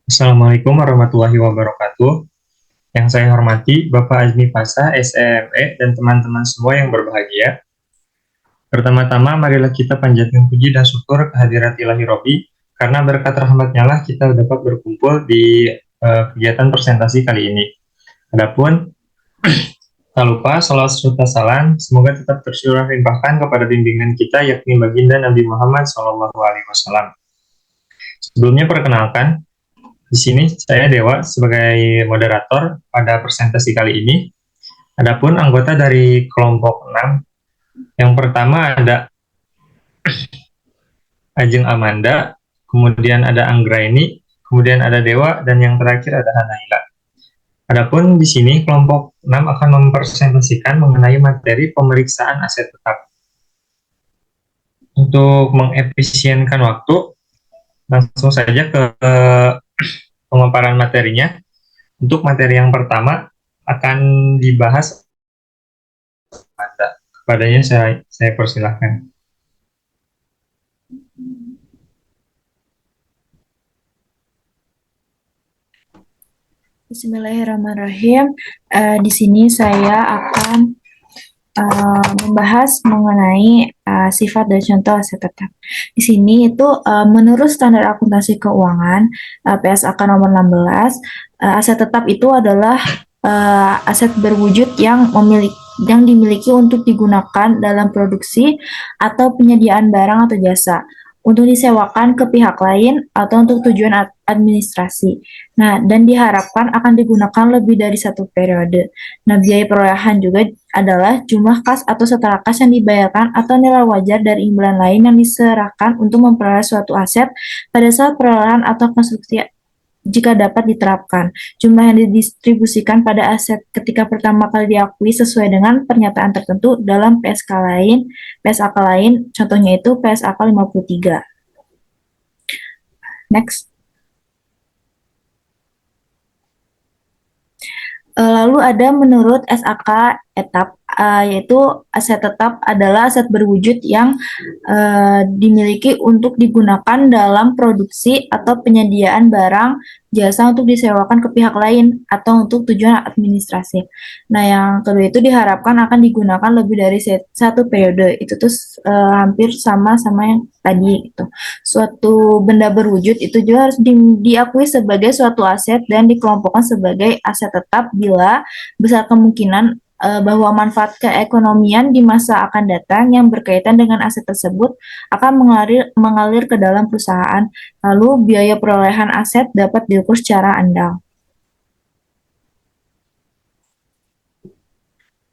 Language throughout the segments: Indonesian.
Assalamualaikum warahmatullahi wabarakatuh. Yang saya hormati Bapak Azmi Fasa, SEME, dan teman-teman semua yang berbahagia. Pertama-tama, marilah kita panjatkan puji dan syukur kehadirat Ilahi Robi, karena berkat rahmatnya lah kita dapat berkumpul di kegiatan presentasi kali ini. Adapun, tak lupa, salat serta salam, semoga tetap tercurah limpahkan kepada bimbingan kita, yakni baginda Nabi Muhammad SAW. Sebelumnya perkenalkan, di sini saya Dewa sebagai moderator pada presentasi kali ini. Adapun anggota dari kelompok 6, yang pertama ada Ajeng Amanda, kemudian ada Anggraini, kemudian ada Dewa, dan yang terakhir ada Hanaila. Adapun di sini kelompok 6 akan mempresentasikan mengenai materi pemeriksaan aset tetap. Untuk mengefisienkan waktu, langsung saja ke pemaparan materinya. Untuk materi yang pertama akan dibahas kepadanya saya persilahkan. Bismillahirrahmanirrahim. Di sini saya akan membahas mengenai sifat dan contoh aset tetap. Di sini itu menurut standar akuntansi keuangan PSAK nomor 16, aset tetap itu adalah aset berwujud yang dimiliki untuk digunakan dalam produksi atau penyediaan barang atau jasa, untuk disewakan ke pihak lain atau untuk tujuan administrasi. Nah, dan diharapkan akan digunakan lebih dari satu periode. Nah, biaya perolehan juga adalah jumlah kas atau setara kas yang dibayarkan atau nilai wajar dari imbalan lain yang diserahkan untuk memperoleh suatu aset pada saat perolehan atau konstruksi jika dapat diterapkan. Jumlah yang didistribusikan pada aset ketika pertama kali diakui sesuai dengan pernyataan tertentu dalam PSAK lain, contohnya itu PSAK 53. Next. Lalu ada menurut SAK etap, yaitu aset tetap adalah aset berwujud yang dimiliki untuk digunakan dalam produksi atau penyediaan barang jasa untuk disewakan ke pihak lain atau untuk tujuan administrasi. Nah, yang kedua itu diharapkan akan digunakan lebih dari satu periode. Itu tuh hampir sama-sama yang tadi gitu. Suatu benda berwujud itu juga harus diakui sebagai suatu aset dan dikelompokkan sebagai aset tetap bila besar kemungkinan bahwa manfaat keekonomian di masa akan datang yang berkaitan dengan aset tersebut akan mengalir ke dalam perusahaan. Lalu biaya perolehan aset dapat diukur secara andal.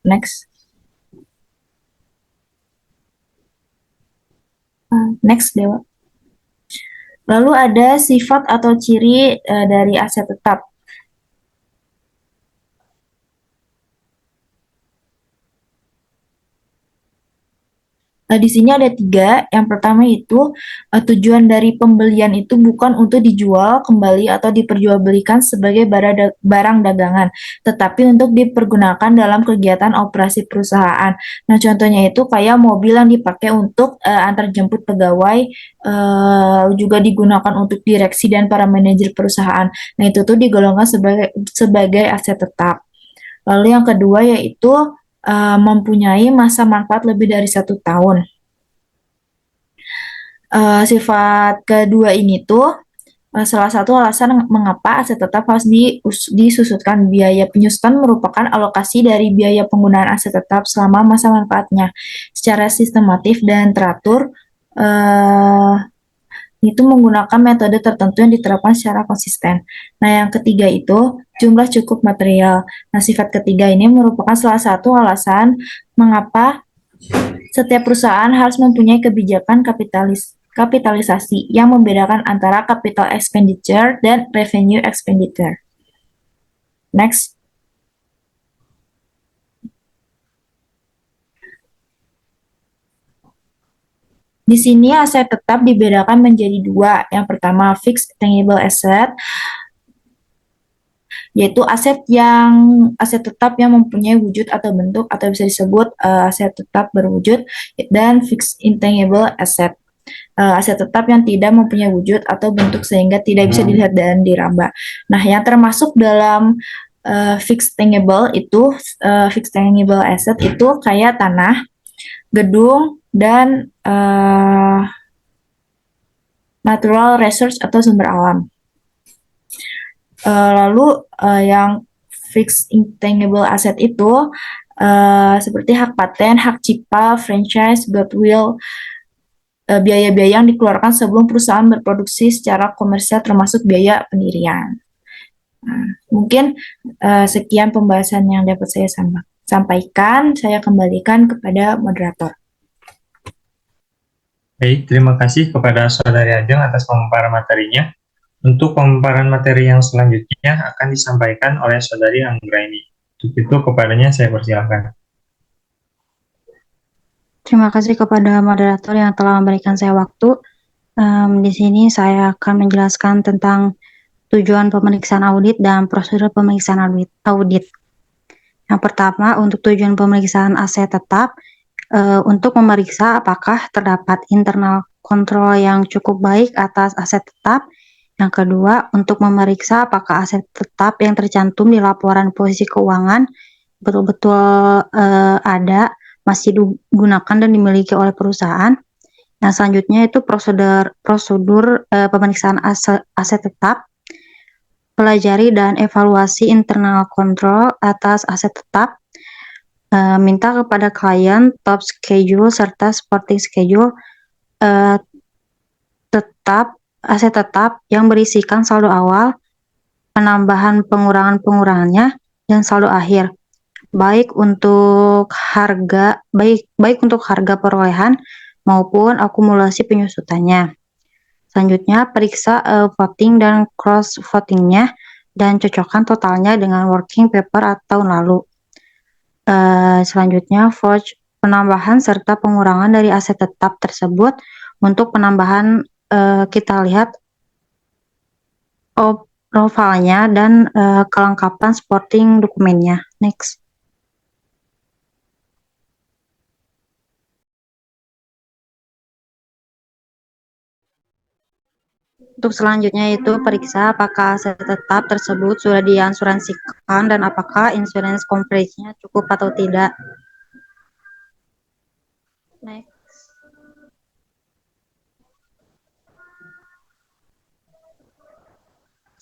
Next. Next, Dewa. Lalu ada sifat atau ciri dari aset tetap. Di sini ada 3. Yang pertama itu tujuan dari pembelian itu bukan untuk dijual kembali atau diperjualbelikan sebagai barang dagangan, tetapi untuk dipergunakan dalam kegiatan operasi perusahaan. Nah, contohnya itu kayak mobil yang dipakai untuk antar jemput pegawai, juga digunakan untuk direksi dan para manajer perusahaan. Nah, itu tuh digolongkan sebagai aset tetap. Lalu yang kedua yaitu mempunyai masa manfaat lebih dari 1 tahun. Sifat kedua ini tuh salah satu alasan mengapa aset tetap harus disusutkan. Biaya penyusutan merupakan alokasi dari biaya penggunaan aset tetap selama masa manfaatnya secara sistematif dan teratur. Itu menggunakan metode tertentu yang diterapkan secara konsisten. Nah, yang ketiga itu jumlah cukup material. Nah, sifat ketiga ini merupakan salah satu alasan mengapa setiap perusahaan harus mempunyai kebijakan kapitalisasi yang membedakan antara capital expenditure dan revenue expenditure. Next. Di sini aset tetap dibedakan menjadi 2. Yang pertama fixed tangible asset, yaitu aset tetap yang mempunyai wujud atau bentuk atau bisa disebut aset tetap berwujud, dan fixed intangible asset. aset tetap yang tidak mempunyai wujud atau bentuk sehingga tidak bisa dilihat dan diraba. Nah, yang termasuk dalam fixed tangible itu fixed tangible asset itu kayak tanah, gedung, dan natural resource atau sumber alam. Lalu yang fixed intangible asset itu seperti hak paten, hak cipta, franchise, goodwill, biaya-biaya yang dikeluarkan sebelum perusahaan berproduksi secara komersial termasuk biaya pendirian. Nah, mungkin sekian pembahasan yang dapat saya sampaikan. Saya kembalikan kepada moderator. Baik, terima kasih kepada Saudari Ajeng atas pemaparan materinya. Untuk pemaparan materi yang selanjutnya akan disampaikan oleh Saudari Anggraini. Untuk itu, kepadanya saya persilakan. Terima kasih kepada moderator yang telah memberikan saya waktu. Di sini saya akan menjelaskan tentang tujuan pemeriksaan audit dan prosedur pemeriksaan audit. Yang pertama, untuk tujuan pemeriksaan aset tetap, untuk memeriksa apakah terdapat internal kontrol yang cukup baik atas aset tetap. Yang kedua, untuk memeriksa apakah aset tetap yang tercantum di laporan posisi keuangan betul-betul ada, masih digunakan dan dimiliki oleh perusahaan. Yang selanjutnya itu prosedur pemeriksaan aset tetap, pelajari dan evaluasi internal control atas aset tetap, minta kepada klien top schedule serta supporting schedule aset tetap yang berisikan saldo awal, penambahan pengurangannya, dan saldo akhir. Baik untuk harga perolehan maupun akumulasi penyusutannya. Selanjutnya, periksa voting dan cross votingnya dan cocokkan totalnya dengan working paper tahun lalu. Selanjutnya, forge penambahan serta pengurangan dari aset tetap tersebut. Untuk penambahan kita lihat profilnya dan kelengkapan supporting dokumennya. Next. Untuk selanjutnya itu periksa apakah aset tetap tersebut sudah diasuransikan dan apakah insurance coverage-nya cukup atau tidak. Next.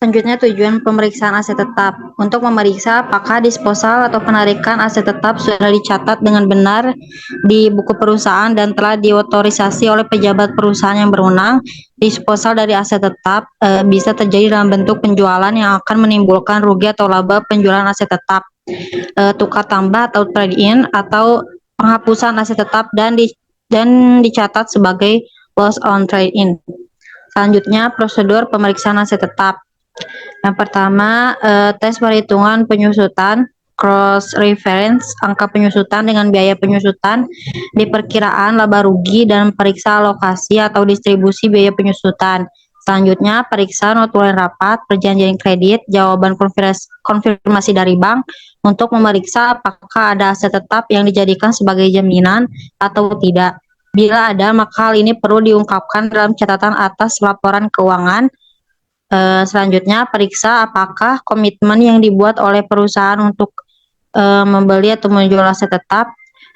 Selanjutnya tujuan pemeriksaan aset tetap. Untuk memeriksa apakah disposal atau penarikan aset tetap sudah dicatat dengan benar di buku perusahaan dan telah diotorisasi oleh pejabat perusahaan yang berwenang. Disposal dari aset tetap bisa terjadi dalam bentuk penjualan yang akan menimbulkan rugi atau laba penjualan aset tetap, tukar tambah atau trade-in, atau penghapusan aset tetap dan dicatat sebagai loss on trade-in. Selanjutnya prosedur pemeriksaan aset tetap. Yang pertama, tes perhitungan penyusutan, cross reference angka penyusutan dengan biaya penyusutan, diperkiraan laba rugi, dan periksa alokasi atau distribusi biaya penyusutan. Selanjutnya, periksa notulen rapat, perjanjian kredit, jawaban konfirmasi dari bank untuk memeriksa apakah ada aset tetap yang dijadikan sebagai jaminan atau tidak. Bila ada, maka hal ini perlu diungkapkan dalam catatan atas laporan keuangan. Selanjutnya, periksa apakah komitmen yang dibuat oleh perusahaan untuk membeli atau menjual aset tetap.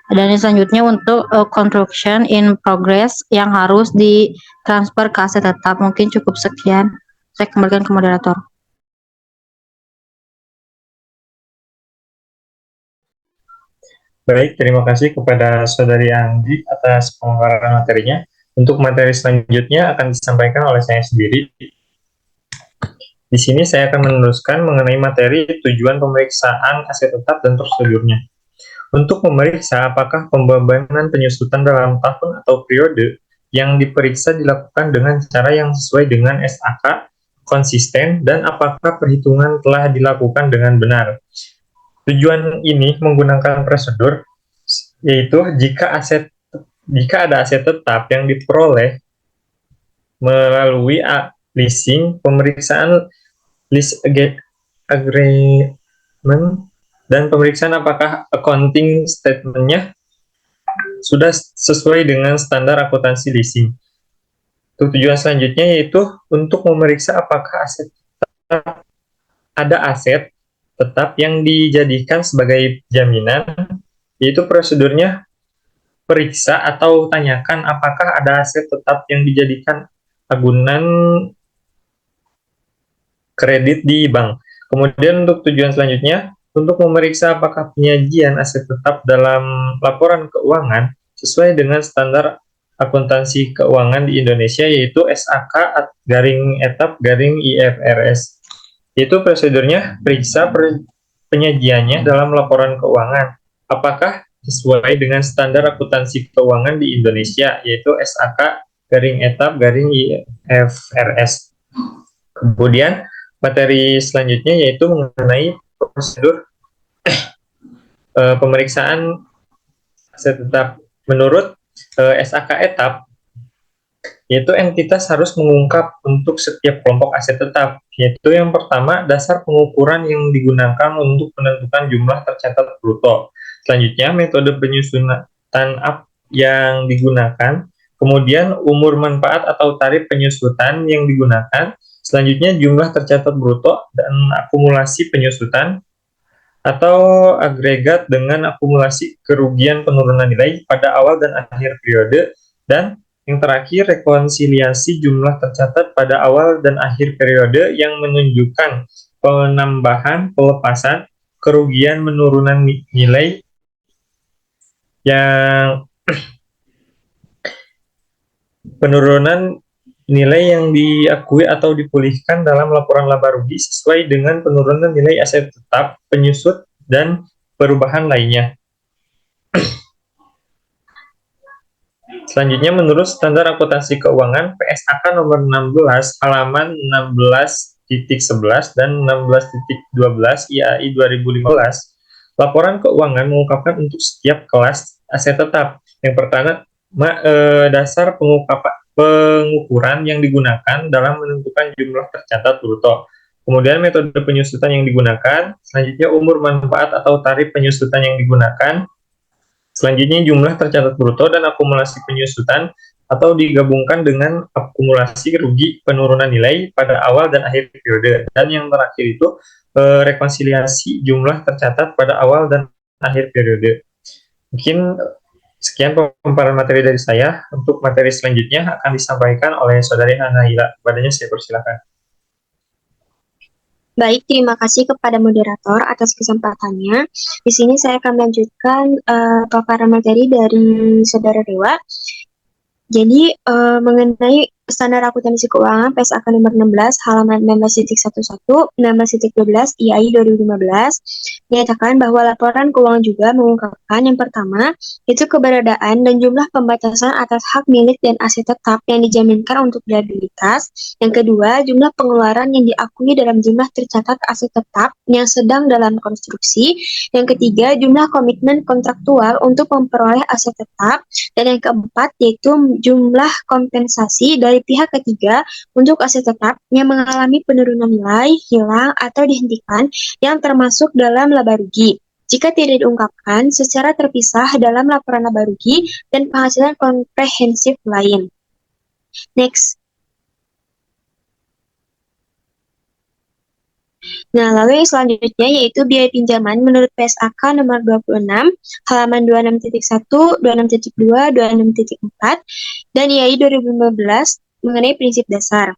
Dan selanjutnya untuk construction in progress yang harus ditransfer ke aset tetap. Mungkin cukup sekian. Saya kembalikan ke moderator. Baik, terima kasih kepada Saudari Anggi atas pemaparan materinya. Untuk materi selanjutnya akan disampaikan oleh saya sendiri. Di sini saya akan meneruskan mengenai materi tujuan pemeriksaan aset tetap dan prosedurnya. Untuk memeriksa apakah pembebanan penyusutan dalam tahun atau periode yang diperiksa dilakukan dengan cara yang sesuai dengan SAK, konsisten, dan apakah perhitungan telah dilakukan dengan benar. Tujuan ini menggunakan prosedur, yaitu jika ada aset tetap yang diperoleh melalui leasing, pemeriksaan lease agreement, dan pemeriksaan apakah accounting statement-nya sudah sesuai dengan standar akuntansi leasing. Untuk tujuan selanjutnya yaitu untuk memeriksa apakah ada aset tetap yang dijadikan sebagai jaminan, yaitu prosedurnya periksa atau tanyakan apakah ada aset tetap yang dijadikan agunan kredit di bank. Kemudian untuk tujuan selanjutnya, untuk memeriksa apakah penyajian aset tetap dalam laporan keuangan sesuai dengan standar akuntansi keuangan di Indonesia, yaitu SAK garing etap garing IFRS. Itu prosedurnya periksa penyajiannya dalam laporan keuangan. Apakah sesuai dengan standar akuntansi keuangan di Indonesia, yaitu SAK garing etap garing IFRS. Kemudian materi selanjutnya yaitu mengenai prosedur pemeriksaan aset tetap. Menurut SAK etap, yaitu entitas harus mengungkap untuk setiap kelompok aset tetap, yaitu yang pertama, dasar pengukuran yang digunakan untuk menentukan jumlah tercatat bruto. Selanjutnya, metode penyusunan yang digunakan, kemudian umur manfaat atau tarif penyusutan yang digunakan, selanjutnya jumlah tercatat bruto dan akumulasi penyusutan atau agregat dengan akumulasi kerugian penurunan nilai pada awal dan akhir periode, dan yang terakhir, rekonsiliasi jumlah tercatat pada awal dan akhir periode yang menunjukkan penambahan, pelepasan, kerugian, penurunan nilai yang diakui atau dipulihkan dalam laporan laba rugi sesuai dengan penurunan nilai aset tetap, penyusut, dan perubahan lainnya. Selanjutnya, menurut standar akuntansi keuangan PSAK nomor 16 halaman 16.11 dan 16.12 IAI 2015, laporan keuangan mengungkapkan untuk setiap kelas aset tetap. Yang pertama, dasar pengukuran yang digunakan dalam menentukan jumlah tercatat bruto. Kemudian metode penyusutan yang digunakan, selanjutnya umur manfaat atau tarif penyusutan yang digunakan, selanjutnya jumlah tercatat bruto dan akumulasi penyusutan atau digabungkan dengan akumulasi rugi penurunan nilai pada awal dan akhir periode. Dan yang terakhir itu rekonsiliasi jumlah tercatat pada awal dan akhir periode. Mungkin sekian pemaparan materi dari saya. Untuk materi selanjutnya akan disampaikan oleh Saudari Hanaila. Kepadanya saya persilakan. Baik, terima kasih kepada moderator atas kesempatannya. Di sini saya akan melanjutkan paparan materi dari Saudara Dewa. Jadi, mengenai standar akuntansi keuangan PSAK nomor 16 halaman 16.11 16.12 IAI 2015 menyatakan bahwa laporan keuangan juga mengungkapkan yang pertama itu keberadaan dan jumlah pembatasan atas hak milik dan aset tetap yang dijaminkan untuk liabilitas. Yang kedua, jumlah pengeluaran yang diakui dalam jumlah tercatat aset tetap yang sedang dalam konstruksi. Yang ketiga, jumlah komitmen kontraktual untuk memperoleh aset tetap. Dan yang keempat yaitu jumlah kompensasi dari pihak ketiga untuk aset tetap yang mengalami penurunan nilai, hilang, atau dihentikan yang termasuk dalam laba rugi jika tidak diungkapkan secara terpisah dalam laporan laba rugi dan penghasilan komprehensif lain. Next. Nah, lalu yang selanjutnya yaitu biaya pinjaman menurut PSAK nomor 26, halaman 26.1, 26.2, 26.4, dan IAI 2015 mengenai prinsip dasar,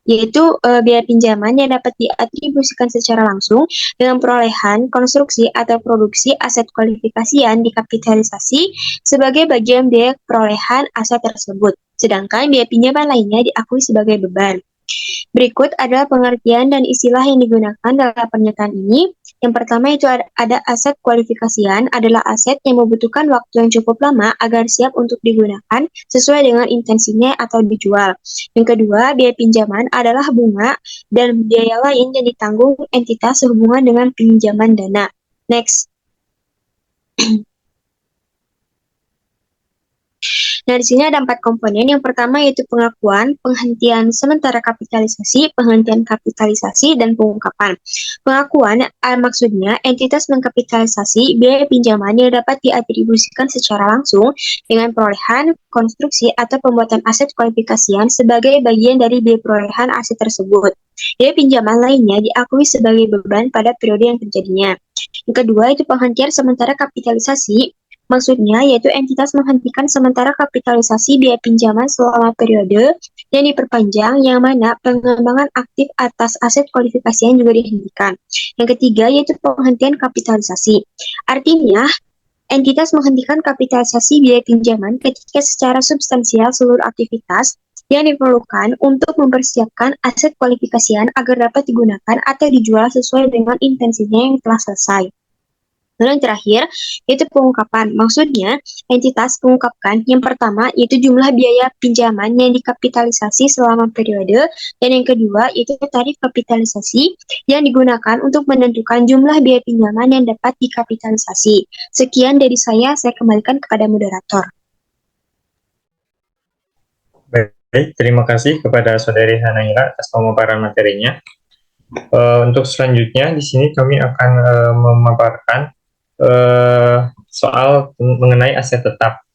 yaitu biaya pinjaman yang dapat diatribusikan secara langsung dengan perolehan, konstruksi, atau produksi aset kualifikasian dikapitalisasi sebagai bagian biaya perolehan aset tersebut, sedangkan biaya pinjaman lainnya diakui sebagai beban. Berikut adalah pengertian dan istilah yang digunakan dalam pernyataan ini. Yang pertama itu ada aset kualifikasian, adalah aset yang membutuhkan waktu yang cukup lama agar siap untuk digunakan sesuai dengan intensinya atau dijual. Yang kedua, biaya pinjaman adalah bunga dan biaya lain yang ditanggung entitas sehubungan dengan pinjaman dana. Next. Nah, di sini ada 4 komponen. Yang pertama yaitu pengakuan, penghentian sementara kapitalisasi, penghentian kapitalisasi, dan pengungkapan. Pengakuan maksudnya entitas mengkapitalisasi biaya pinjaman yang dapat diatribusikan secara langsung dengan perolehan, konstruksi, atau pembuatan aset kualifikasian sebagai bagian dari biaya perolehan aset tersebut. Biaya pinjaman lainnya diakui sebagai beban pada periode yang terjadinya. Yang kedua itu penghentian sementara kapitalisasi. Maksudnya yaitu entitas menghentikan sementara kapitalisasi biaya pinjaman selama periode yang diperpanjang yang mana pengembangan aktif atas aset kualifikasi yang juga dihentikan. Yang ketiga yaitu penghentian kapitalisasi. Artinya, entitas menghentikan kapitalisasi biaya pinjaman ketika secara substansial seluruh aktivitas yang diperlukan untuk mempersiapkan aset kualifikasian agar dapat digunakan atau dijual sesuai dengan intensinya yang telah selesai. Lalu yang terakhir, yaitu pengungkapan. Maksudnya, entitas mengungkapkan yang pertama, yaitu jumlah biaya pinjaman yang dikapitalisasi selama periode, dan yang kedua, yaitu tarif kapitalisasi yang digunakan untuk menentukan jumlah biaya pinjaman yang dapat dikapitalisasi. Sekian dari saya kembalikan kepada moderator. Baik, terima kasih kepada Saudari Hanaira atas pemaparan materinya. Untuk selanjutnya, di sini kami akan memaparkan soal mengenai aset tetap.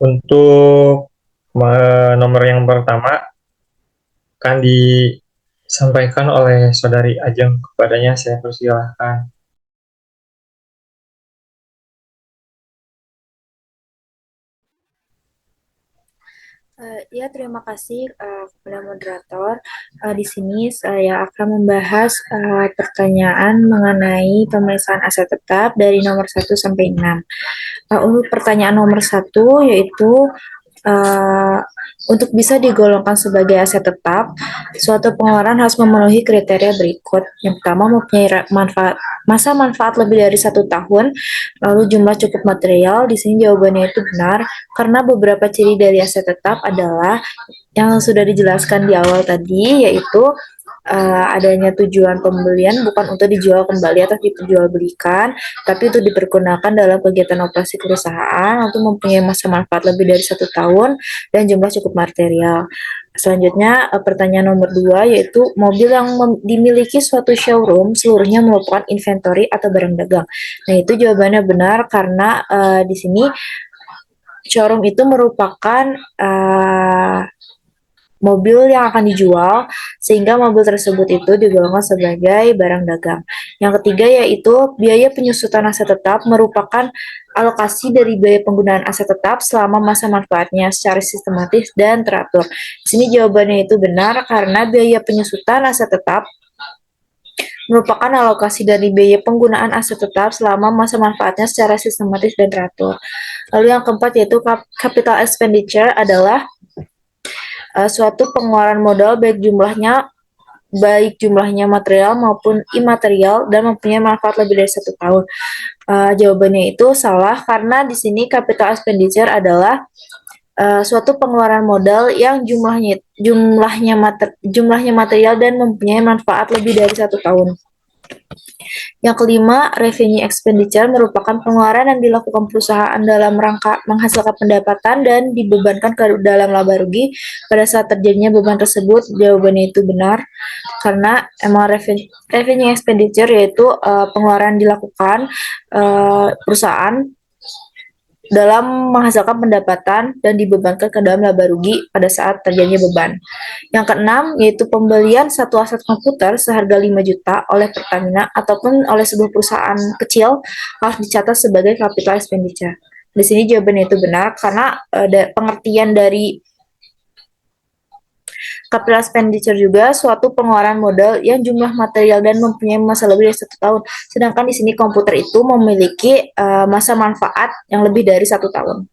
Untuk nomor yang pertama akan disampaikan oleh Saudari Ajeng, kepadanya saya persilahkan. Ya, terima kasih kepada moderator. Di sini saya akan membahas pertanyaan mengenai pemeriksaan aset tetap dari nomor 1 sampai 6. Untuk pertanyaan nomor 1 yaitu untuk bisa digolongkan sebagai aset tetap, suatu pengeluaran harus memenuhi kriteria berikut. Yang pertama, mempunyai masa manfaat lebih dari 1 tahun, lalu jumlah cukup material. Di sini jawabannya itu benar, karena beberapa ciri dari aset tetap adalah yang sudah dijelaskan di awal tadi, yaitu adanya tujuan pembelian bukan untuk dijual kembali atau diperjualbelikan, tapi itu dipergunakan dalam kegiatan operasi perusahaan untuk mempunyai masa manfaat lebih dari 1 tahun dan jumlah cukup material. Selanjutnya, pertanyaan nomor 2 yaitu mobil yang dimiliki suatu showroom seluruhnya merupakan inventory atau barang dagang. Nah, itu jawabannya benar karena di sini showroom itu merupakan mobil yang akan dijual, sehingga mobil tersebut itu digolongkan sebagai barang dagang. Yang ketiga yaitu biaya penyusutan aset tetap merupakan alokasi dari biaya penggunaan aset tetap selama masa manfaatnya secara sistematis dan teratur. Di sini jawabannya itu benar karena biaya penyusutan aset tetap merupakan alokasi dari biaya penggunaan aset tetap selama masa manfaatnya secara sistematis dan teratur. Lalu yang keempat yaitu capital expenditure adalah suatu pengeluaran modal baik jumlahnya material maupun imaterial dan mempunyai manfaat lebih dari 1 tahun. Jawabannya itu salah karena di sini capital expenditure adalah suatu pengeluaran modal yang jumlahnya material dan mempunyai manfaat lebih dari 1 tahun. Yang kelima, revenue expenditure merupakan pengeluaran yang dilakukan perusahaan dalam rangka menghasilkan pendapatan dan dibebankan ke dalam laba rugi. Pada saat terjadinya beban tersebut, jawabannya itu benar karena emang revenue expenditure yaitu pengeluaran dilakukan perusahaan dalam menghasilkan pendapatan dan dibebankan ke dalam laba rugi pada saat terjadinya beban. Yang keenam, yaitu pembelian satu aset komputer seharga 5 juta oleh Pertamina ataupun oleh sebuah perusahaan kecil harus dicatat sebagai capital expenditure. Di sini jawabannya itu benar karena pengertian dari capital expenditure juga suatu pengeluaran modal yang jumlah material dan mempunyai masa lebih dari 1 tahun. Sedangkan di sini komputer itu memiliki masa manfaat yang lebih dari 1 tahun.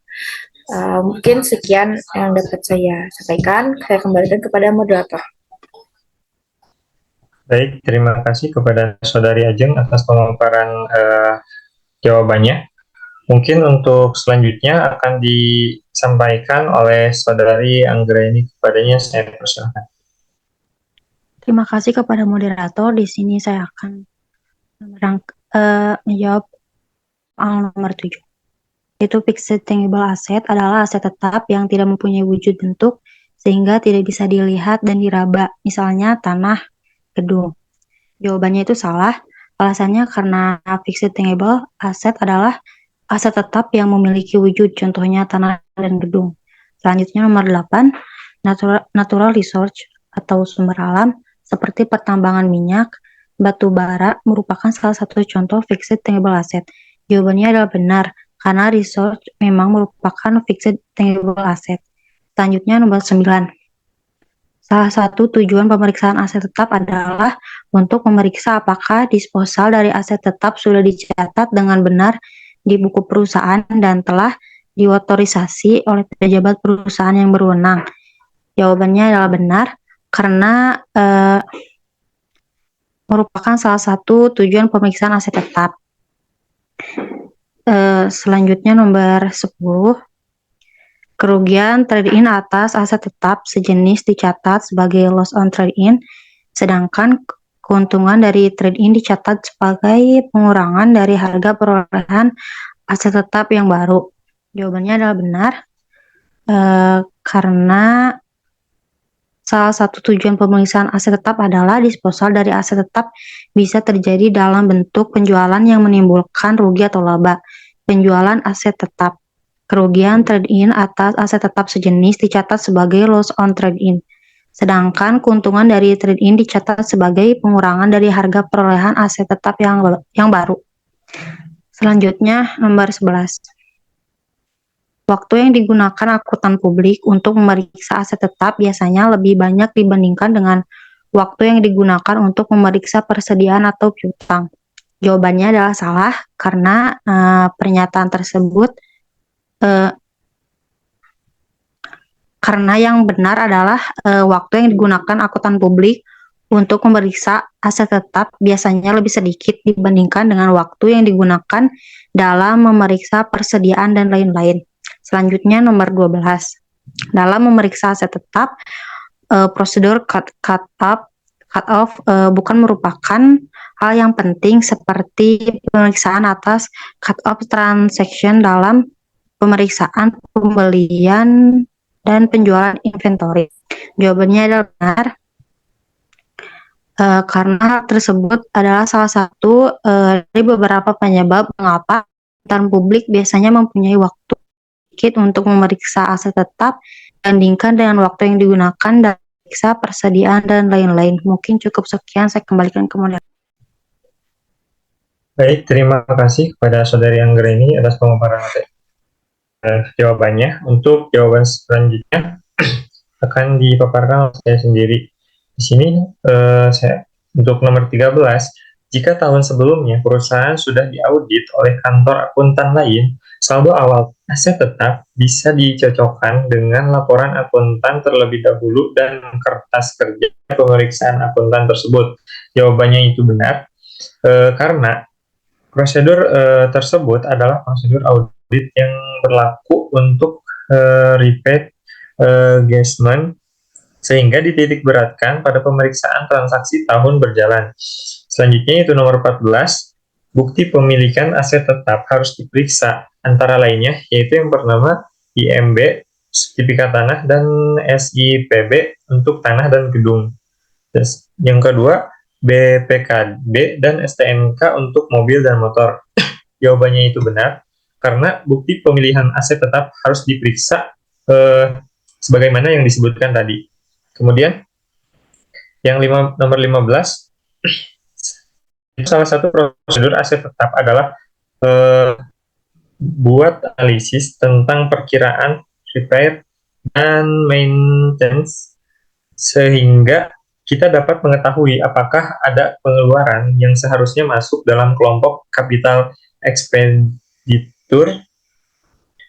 Mungkin sekian yang dapat saya sampaikan. Saya kembalikan kepada moderator. Baik, terima kasih kepada Saudari Ajeng atas pemaparan jawabannya. Mungkin untuk selanjutnya akan disampaikan oleh Saudari Anggraini, kepadanya saya persilakan. Terima kasih kepada moderator. Di sini saya akan menjawab soal nomor 7. yaitu fixed tangible asset adalah aset tetap yang tidak mempunyai wujud bentuk sehingga tidak bisa dilihat dan diraba, misalnya tanah, gedung. Jawabannya itu salah. Alasannya karena fixed tangible asset adalah aset tetap yang memiliki wujud, contohnya tanah dan gedung. Selanjutnya nomor 8, natural resource atau sumber alam seperti pertambangan minyak, batu bara merupakan salah satu contoh fixed tangible asset. Jawabannya adalah benar, karena resource memang merupakan fixed tangible asset. Selanjutnya nomor 9. Salah satu tujuan pemeriksaan aset tetap adalah untuk memeriksa apakah disposal dari aset tetap sudah dicatat dengan benar di buku perusahaan dan telah diotorisasi oleh pejabat perusahaan yang berwenang. Jawabannya adalah benar, karena merupakan salah satu tujuan pemeriksaan aset tetap. Selanjutnya nomor 10. Kerugian trade-in atas aset tetap sejenis dicatat sebagai loss on trade-in, sedangkan keuntungan dari trade-in dicatat sebagai pengurangan dari harga perolehan aset tetap yang baru. Jawabannya adalah benar, karena salah satu tujuan pemeriksaan aset tetap adalah disposal dari aset tetap bisa terjadi dalam bentuk penjualan yang menimbulkan rugi atau laba. Penjualan aset tetap. Kerugian trade-in atas aset tetap sejenis dicatat sebagai loss on trade-in, sedangkan keuntungan dari trade-in dicatat sebagai pengurangan dari harga perolehan aset tetap yang baru. Selanjutnya nomor 11. Waktu yang digunakan akuntan publik untuk memeriksa aset tetap biasanya lebih banyak dibandingkan dengan waktu yang digunakan untuk memeriksa persediaan atau piutang. Jawabannya adalah salah, karena pernyataan tersebut karena yang benar adalah waktu yang digunakan akuntan publik untuk memeriksa aset tetap biasanya lebih sedikit dibandingkan dengan waktu yang digunakan dalam memeriksa persediaan dan lain-lain. Selanjutnya nomor 12. Dalam memeriksa aset tetap, prosedur cut off bukan merupakan hal yang penting seperti pemeriksaan atas cut off transaction dalam pemeriksaan pembelian dan penjualan inventory. Jawabannya adalah benar, karena hal tersebut adalah salah satu dari beberapa penyebab mengapa akuntan publik biasanya mempunyai waktu sedikit untuk memeriksa aset tetap dibandingkan dengan waktu yang digunakan dalam memeriksa persediaan dan lain-lain. Mungkin cukup sekian, saya kembalikan ke moderator. Baik, terima kasih kepada Saudari Anggreni atas pemaparan materi. Jawabannya. Untuk jawaban selanjutnya akan dipaparkan oleh saya sendiri. Di sini saya untuk nomor 13, jika tahun sebelumnya perusahaan sudah diaudit oleh kantor akuntan lain, saldo awal aset tetap bisa dicocokkan dengan laporan akuntan terlebih dahulu dan kertas kerja pemeriksaan akuntan tersebut. Jawabannya itu benar, karena prosedur tersebut adalah prosedur audit yang berlaku untuk repeat engagement, sehingga dititik beratkan pada pemeriksaan transaksi tahun berjalan. Selanjutnya itu nomor 14, bukti pemilikan aset tetap harus diperiksa, antara lainnya yaitu yang pertama IMB, sertifikat tanah, dan SIPB untuk tanah dan gedung. Terus, yang kedua BPKB dan STNK untuk mobil dan motor. Jawabannya itu benar, karena bukti pemilihan aset tetap harus diperiksa sebagaimana yang disebutkan tadi. Kemudian yang nomor 15, salah satu prosedur aset tetap adalah buat analisis tentang perkiraan repair dan maintenance, sehingga kita dapat mengetahui apakah ada pengeluaran yang seharusnya masuk dalam kelompok capital expenditure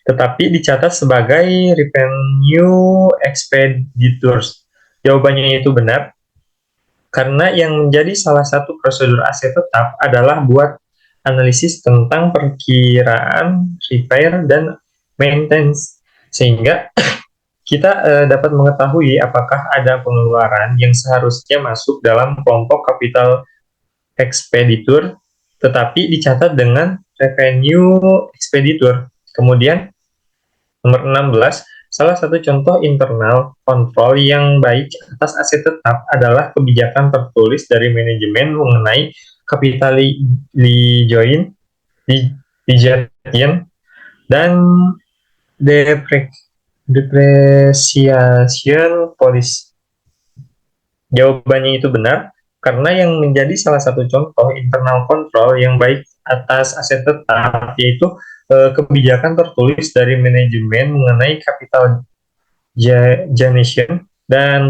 tetapi dicatat sebagai revenue expenditures. Jawabannya itu benar, karena yang menjadi salah satu prosedur aset tetap adalah buat analisis tentang perkiraan repair dan maintenance, sehingga kita dapat mengetahui apakah ada pengeluaran yang seharusnya masuk dalam kelompok capital expenditure, tetapi dicatat dengan revenue expenditure. Kemudian nomor 16, salah satu contoh internal kontrol yang baik atas aset tetap adalah kebijakan tertulis dari manajemen mengenai capitalization, digestion, dan depreciation policy. Jawabannya itu benar, karena yang menjadi salah satu contoh internal control yang baik atas aset tetap yaitu kebijakan tertulis dari manajemen mengenai capital generation dan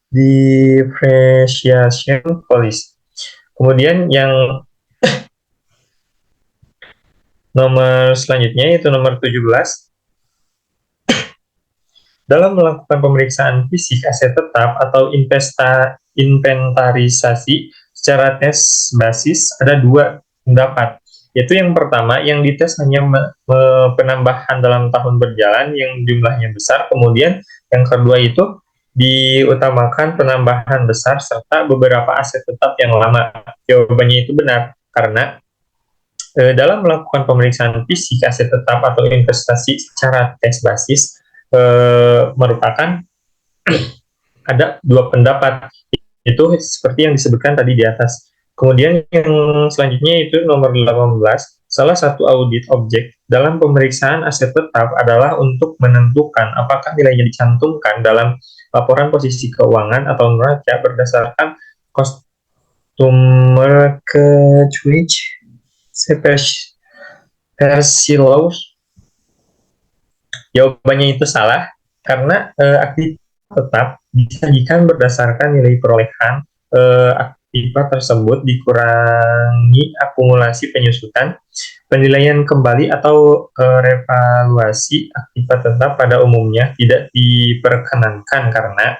depreciation policy. Kemudian yang nomor selanjutnya yaitu nomor 17. Dalam melakukan pemeriksaan fisik aset tetap atau inventarisasi secara tes basis, ada dua pendapat. Yaitu yang pertama, yang dites hanya penambahan dalam tahun berjalan yang jumlahnya besar. Kemudian yang kedua itu diutamakan penambahan besar serta beberapa aset tetap yang lama. Jawabannya itu benar, karena dalam melakukan pemeriksaan fisik aset tetap atau investasi secara tes basis, merupakan ada dua pendapat, itu seperti yang disebutkan tadi di atas. Kemudian yang selanjutnya itu nomor 18, salah satu audit objek dalam pemeriksaan aset tetap adalah untuk menentukan apakah nilainya dicantumkan dalam laporan posisi keuangan atau neraca berdasarkan customer change laws. Jawabannya itu salah, karena aktivitas tetap disajikan berdasarkan nilai perolehan aktivitas tersebut dikurangi akumulasi penyusutan, penilaian kembali atau revaluasi aktivitas tetap pada umumnya tidak diperkenankan karena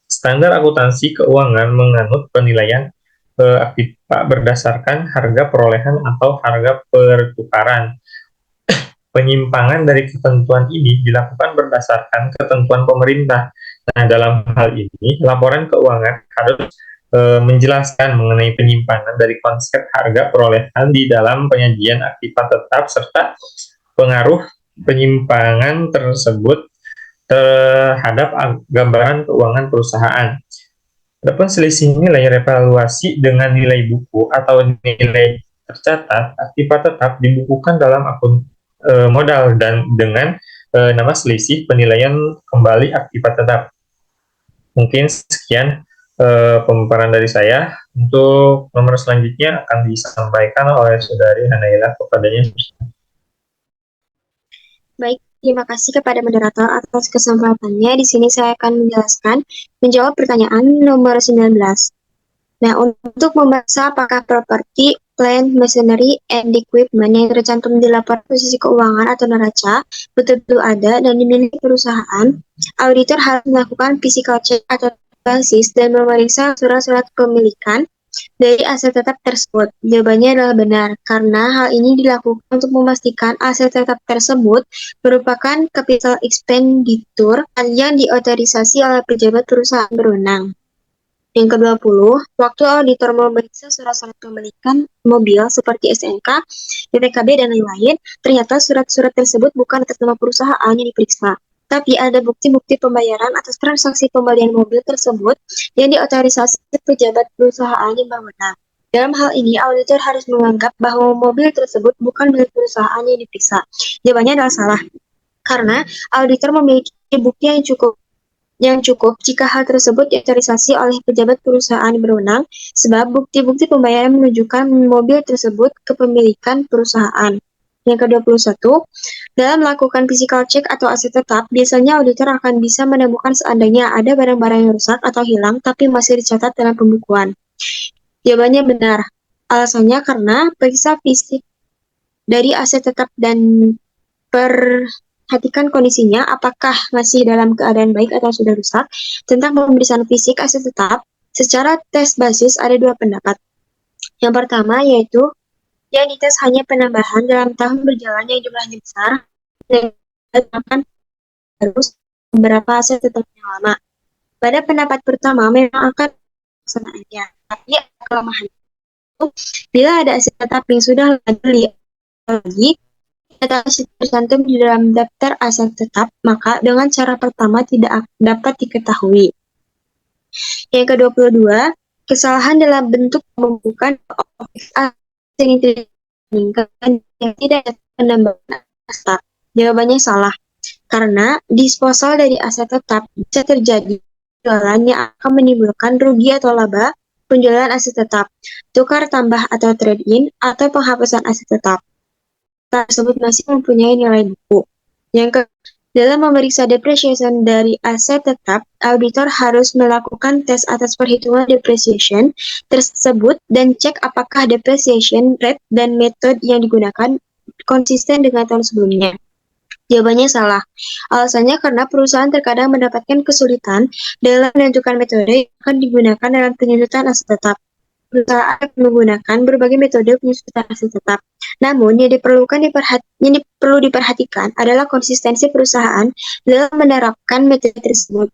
standar akuntansi keuangan menganut penilaian aktivitas berdasarkan harga perolehan atau harga pertukaran. Penyimpangan dari ketentuan ini dilakukan berdasarkan ketentuan pemerintah. Nah, dalam hal ini, laporan keuangan harus menjelaskan mengenai penyimpangan dari konsep harga perolehan di dalam penyajian aktivitas tetap serta pengaruh penyimpangan tersebut terhadap gambaran keuangan perusahaan. Adapun selisih nilai revaluasi dengan nilai buku atau nilai tercatat, aktivitas tetap dibukukan dalam akun modal dan dengan nama selisih penilaian kembali aktivitas tetap. Mungkin sekian pemaparan dari saya. Untuk nomor selanjutnya akan disampaikan oleh Saudari Hanaila kepadanya. Baik, terima kasih kepada moderator atas kesempatannya. Di sini saya akan menjawab pertanyaan nomor 19. Nah, untuk membahas apakah properti, plant, machinery, and equipment yang tercantum di laporan posisi keuangan atau neraca betul-betul ada dan dimiliki perusahaan, auditor harus melakukan physical check atau basis dan memeriksa surat-surat kepemilikan dari aset tetap tersebut. Jawabannya adalah benar, karena hal ini dilakukan untuk memastikan aset tetap tersebut merupakan capital expenditure yang diotorisasi oleh pejabat perusahaan berwenang. Yang ke-20, waktu auditor memeriksa surat-surat kepemilikan mobil seperti SNK, BPKB, dan lain-lain, ternyata surat-surat tersebut bukan atas nama perusahaan yang diperiksa, tapi ada bukti-bukti pembayaran atas transaksi pembelian mobil tersebut yang diotorisasi pejabat perusahaan yang berwenang. Dalam hal ini, auditor harus menganggap bahwa mobil tersebut bukan milik perusahaan yang diperiksa. Jawabannya adalah salah, karena auditor memiliki bukti yang cukup jika hal tersebut diotorisasi oleh pejabat perusahaan berwenang, sebab bukti-bukti pembayaran menunjukkan mobil tersebut kepemilikan perusahaan. Yang ke-21, dalam melakukan physical check atau aset tetap, biasanya auditor akan bisa menemukan seandainya ada barang-barang yang rusak atau hilang tapi masih dicatat dalam pembukuan. Jawabannya benar. Alasannya karena periksa fisik dari aset tetap dan perhatikan kondisinya, apakah masih dalam keadaan baik atau sudah rusak. Tentang pemeriksaan fisik aset tetap, secara tes basis ada dua pendapat. Yang pertama yaitu, yang dites hanya penambahan dalam tahun berjalan yang jumlahnya besar, dan harus beberapa aset tetap yang lama. Pada pendapat pertama memang akan pelaksanaannya, tapi kelemahan itu, bila ada aset tetap yang sudah lagi, data aset tercantum di dalam daftar aset tetap, maka dengan cara pertama tidak dapat diketahui. Yang ke-22, kesalahan dalam bentuk pembukaan objek aset yang tidak diinginkan yang tidak dapat penambahan aset. Jawabannya salah, karena disposal dari aset tetap bisa terjadi penjualan yang akan menimbulkan rugi atau laba, penjualan aset tetap, tukar tambah atau trade-in, atau penghapusan aset tetap. Tersebut masih mempunyai nilai buku. Dalam memeriksa depreciation dari aset tetap, auditor harus melakukan tes atas perhitungan depreciation tersebut dan cek apakah depreciation rate dan metode yang digunakan konsisten dengan tahun sebelumnya. Jawabannya salah. Alasannya karena perusahaan terkadang mendapatkan kesulitan dalam menentukan metode yang akan digunakan dalam penyusutan aset tetap. Perusahaan akan menggunakan berbagai metode penyusutan aset tetap. Namun, yang perlu diperhatikan adalah konsistensi perusahaan dalam menerapkan metode tersebut.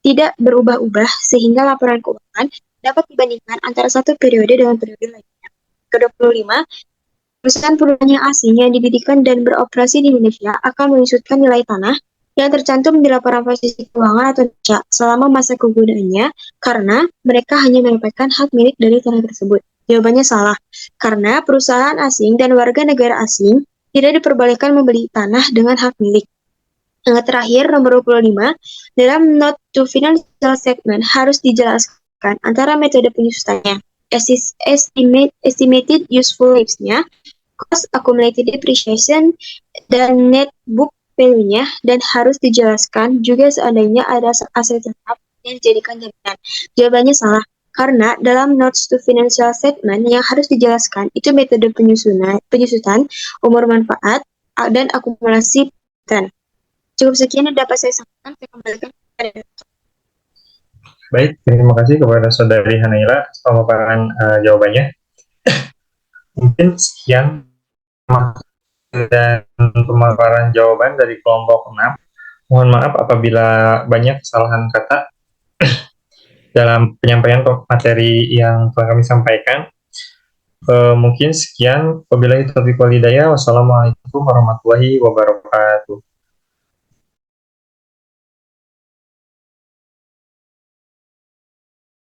Tidak berubah-ubah sehingga laporan keuangan dapat dibandingkan antara satu periode dengan periode lainnya. Ke-25, perusahaan yang asing yang didirikan dan beroperasi di Indonesia akan menyusutkan nilai tanah yang tercantum di laporan posisi keuangan atau NICA selama masa kegunaannya karena mereka hanya mendapatkan hak milik dari tanah tersebut. Jawabannya salah, karena perusahaan asing dan warga negara asing tidak diperbolehkan membeli tanah dengan hak milik. Yang terakhir, nomor 25, dalam note to financial statement harus dijelaskan antara metode penyusutannya, estimated useful lives-nya, cost accumulated depreciation, dan net book value-nya, dan harus dijelaskan juga seandainya ada aset tetap yang dijadikan jaminan. Jawabannya salah, karena dalam notes to financial statement yang harus dijelaskan itu metode penyusutan, umur manfaat, dan akumulasi return. Cukup sekian yang dapat saya sampaikan. Saya kembalikan kepada Baik, terima kasih kepada Saudari Hanaila atas pemaparan jawabannya. Mungkin sekian dan pemaparan jawaban dari kelompok 6. Mohon maaf apabila banyak kesalahan kata dalam penyampaian materi yang telah kami sampaikan. Mungkin sekian. Wabillahi taufiq wal hidayah. Wassalamualaikum warahmatullahi wabarakatuh.